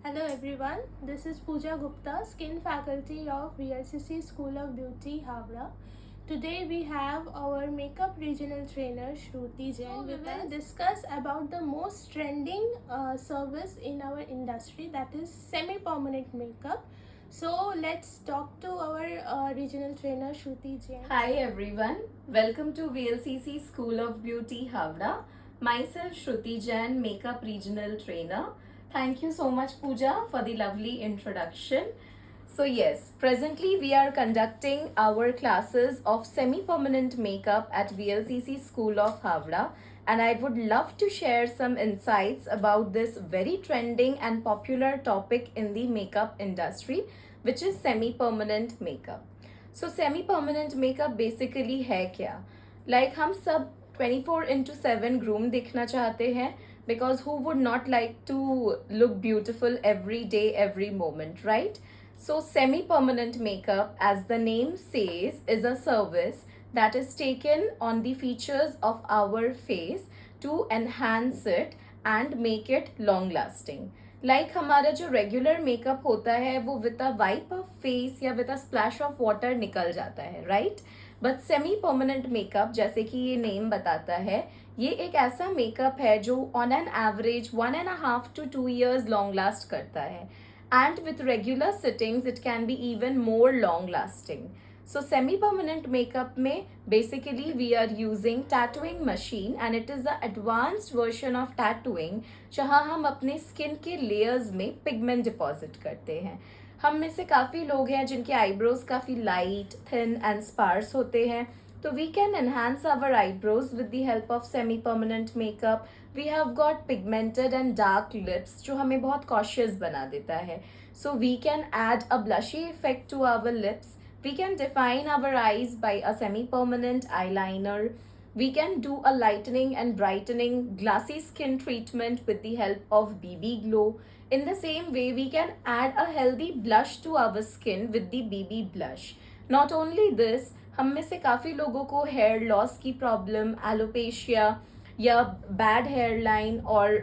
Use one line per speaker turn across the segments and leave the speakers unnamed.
Hello everyone, this is Pooja Gupta, Skin Faculty of VLCC School of Beauty, Havra. Today we have our makeup regional trainer Shruti Jain with us. We will discuss about the most trending service in our industry, that is semi-permanent makeup. So let's talk to our regional trainer Shruti Jain.
Hi everyone, welcome to VLCC School of Beauty Havra. Myself Shruti Jain, Makeup Regional Trainer. Thank you so much Pooja for the lovely introduction. So yes, presently we are conducting our classes of semi-permanent makeup at VLCC School of Havra, and I would love to share some insights about this very trending and popular topic in the makeup industry, which is semi-permanent makeup. So semi permanent makeup basically है क्या हम सब 24/7 groom दिखना चाहते हैं because who would not like to look beautiful every day every moment right so semi permanent makeup as the name says is a service that is taken on the features of our face to enhance it and make it long lasting. हमारा जो regular makeup होता है वो with a wipe of face या with a splash of water निकल जाता है right but semi permanent makeup जैसे कि ये नेम बताता है ये एक ऐसा मेकअप है जो on an average 1.5 to 2 years long last करता है and with regular sittings it can be even more long lasting. So semi-permanent makeup में basically we are using tattooing machine and it is the advanced version of tattooing जहाँ हम अपने skin के layers में pigment deposit करते हैं. हम में से काफ़ी लोग हैं जिनके eyebrows काफ़ी light, thin and sparse होते हैं तो we can enhance our eyebrows with the help of semi-permanent makeup. We have got pigmented and dark lips जो हमें बहुत cautious बना देता है. So we can add a blushy effect to our lips. We can define our eyes by a semi-permanent eyeliner. We can do a lightening and brightening glassy skin treatment with the help of BB Glow. In the same way, we can add a healthy blush to our skin with the BB Blush. Not only this, हम में से काफ़ी लोगों को hair loss की problem, alopecia या bad hair line और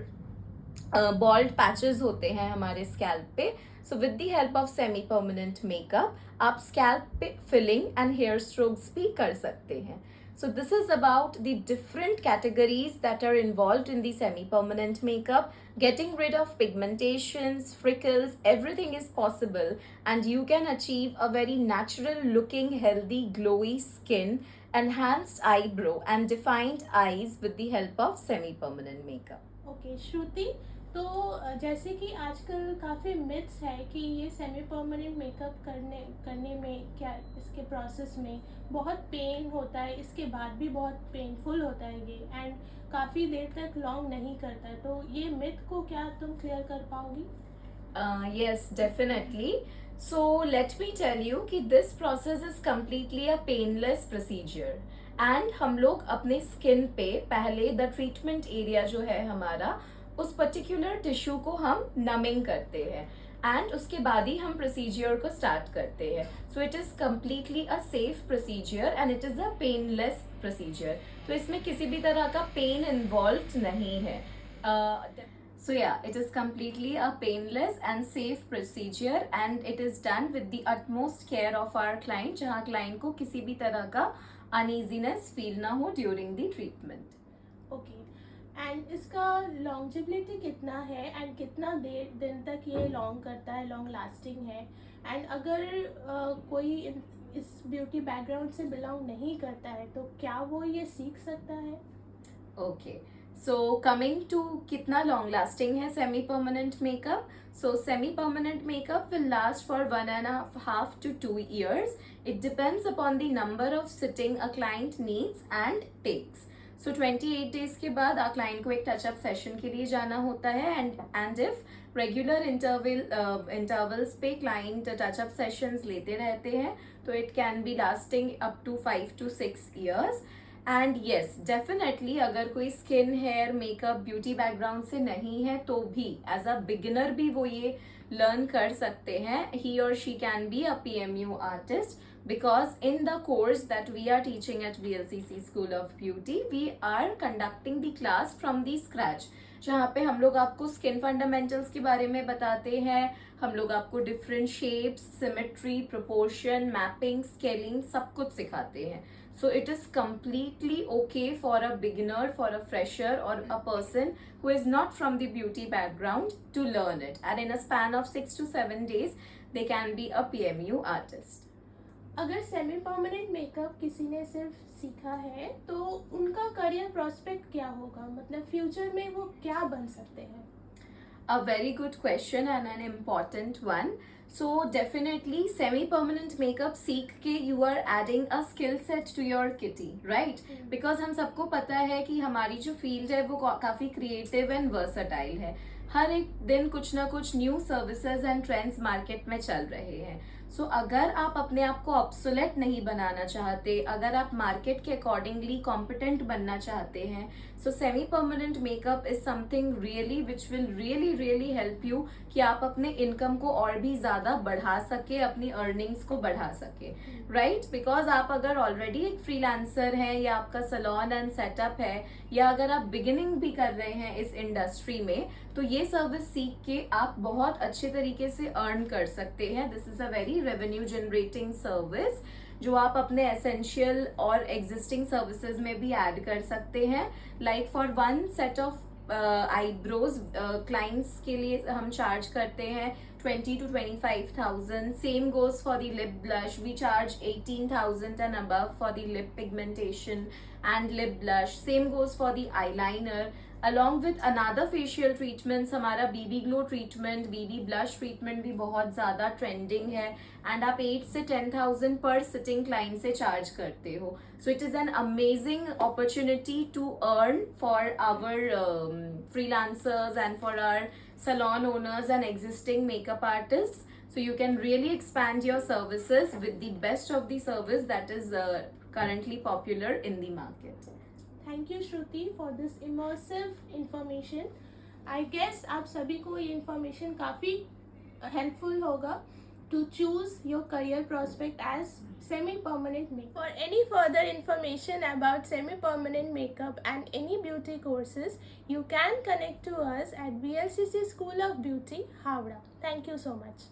bold patches होते हैं हमारे स्कैल्प पे. So with the help of semi permanent makeup आप स्कैल्प पे फिलिंग एंड हेयर स्ट्रोक्स भी कर सकते हैं. So this is about the different categories that are involved in the semi-permanent makeup. Getting rid of pigmentations, freckles, everything is possible and you can achieve a very natural looking, healthy, glowy skin, enhanced eyebrow and defined eyes with the help of semi-permanent makeup.
Okay Shruti, तो जैसे कि आजकल काफ़ी myths है कि ये semi permanent makeup करने में क्या इसके प्रोसेस में बहुत पेन होता है, इसके बाद भी बहुत पेनफुल होता है ये एंड काफ़ी देर तक लॉन्ग नहीं करता है, तो ये मिथ को क्या तुम क्लियर कर पाओगी?
Yes, definitely. So let me tell you कि this process is completely a painless procedure. And हम लोग अपने स्किन पे पहले द ट्रीटमेंट एरिया जो है हमारा उस पर्टिकुलर टिश्यू को हम नमिंग करते हैं एंड उसके बाद ही हम प्रोसीजियर को स्टार्ट करते हैं. So it is completely a safe procedure and it is a painless procedure. तो इसमें किसी भी तरह का पेन इन्वॉल्व नहीं है. So yeah, it is completely a painless and safe procedure and it is done with the utmost care of our client जहाँ client को किसी भी तरह का uneasiness feel ना हो during the treatment.
Okay and इसका लॉन्जिबिलिटी कितना है एंड कितना देर दिन तक ये लॉन्ग करता है, लॉन्ग लास्टिंग है? एंड अगर कोई इस ब्यूटी बैकग्राउंड से बिलोंग नहीं करता है तो क्या वो ये सीख सकता है?
Okay. So coming to कितना long lasting है semi permanent makeup. So semi permanent makeup will last for 1.5 to 2 years. It depends upon the number of sitting a client needs and takes. So 28 days के बाद our client को एक touch up session के लिए जाना होता है and if regular intervals पे client touch up sessions लेते रहते हैं तो it can be lasting up to 5 to 6 years. And yes definitely अगर कोई skin hair makeup beauty background से नहीं है तो भी एज अ बिगिनर भी वो ये लर्न कर सकते हैं. ही और she can be a PMU artist. because in the course that we are teaching at VLCC School of Beauty, we are conducting the class from the scratch, जहाँ पे हम लोग आपको स्किन फंडामेंटल्स के बारे में बताते हैं, हम लोग आपको different shapes, symmetry, proportion, mapping, scaling सब कुछ सिखाते हैं. So it is completely okay for a beginner, for a fresher or a person who is not from the beauty background to learn it. And in a span of 6 to 7 days, they can be a PMU artist.
अगर semi permanent makeup किसी ने सिर्फ सीखा है तो उनका career prospect क्या होगा, मतलब फ्यूचर में वो क्या बन सकते हैं?
A very good question and an important one. So definitely semi-permanent makeup सीख के you are adding a skill set to your kitty, right? Because हम सबको पता है कि हमारी जो फील्ड है वो काफ़ी क्रिएटिव एंड वर्सटाइल है. हर एक दिन कुछ ना कुछ new services and trends market में चल रहे हैं. सो अगर आप अपने आप को ऑब्सोलेट नहीं बनाना चाहते, अगर आप मार्केट के अकॉर्डिंगली कॉम्पिटेंट बनना चाहते हैं, so semi permanent makeup is something really which will really help you कि आप अपने इनकम को और भी ज़्यादा बढ़ा सके, अपनी अर्निंग्स को बढ़ा सके, राइट? बिकॉज आप अगर ऑलरेडी एक फ्रीलांसर हैं या आपका सैलून एंड सेटअप है, या अगर आप बिगिनिंग भी कर रहे हैं इस इंडस्ट्री में, तो ये सर्विस सीख के आप बहुत अच्छे तरीके से अर्न कर सकते हैं. This is a very revenue generating service जो आप अपने एसेंशियल और एग्जिस्टिंग सर्विसेज में भी ऐड कर सकते हैं. Like for one set of eyebrows clients के लिए हम चार्ज करते हैं 20 to 25,000. Same goes for the lip blush. We charge 18,000 and above for the lip pigmentation and lip blush. Same goes for the eyeliner. Along with another facial treatments, हमारा BB glow treatment, BB blush treatment भी बहुत ज़्यादा trending है, and आप 8 से 10,000 per sitting client से charge करते हो. So it is an amazing opportunity to earn for our freelancers and for our salon owners and existing makeup artists. So you can really expand your services with the best of the service that is currently popular in the market.
Thank you Shruti for this immersive information. I guess आप सभी को ये information काफ़ी helpful होगा to choose your career prospect as semi-permanent makeup. For any further information about semi-permanent makeup and any beauty courses, you can connect to us at VLCC School of Beauty, Howrah. Thank you so much.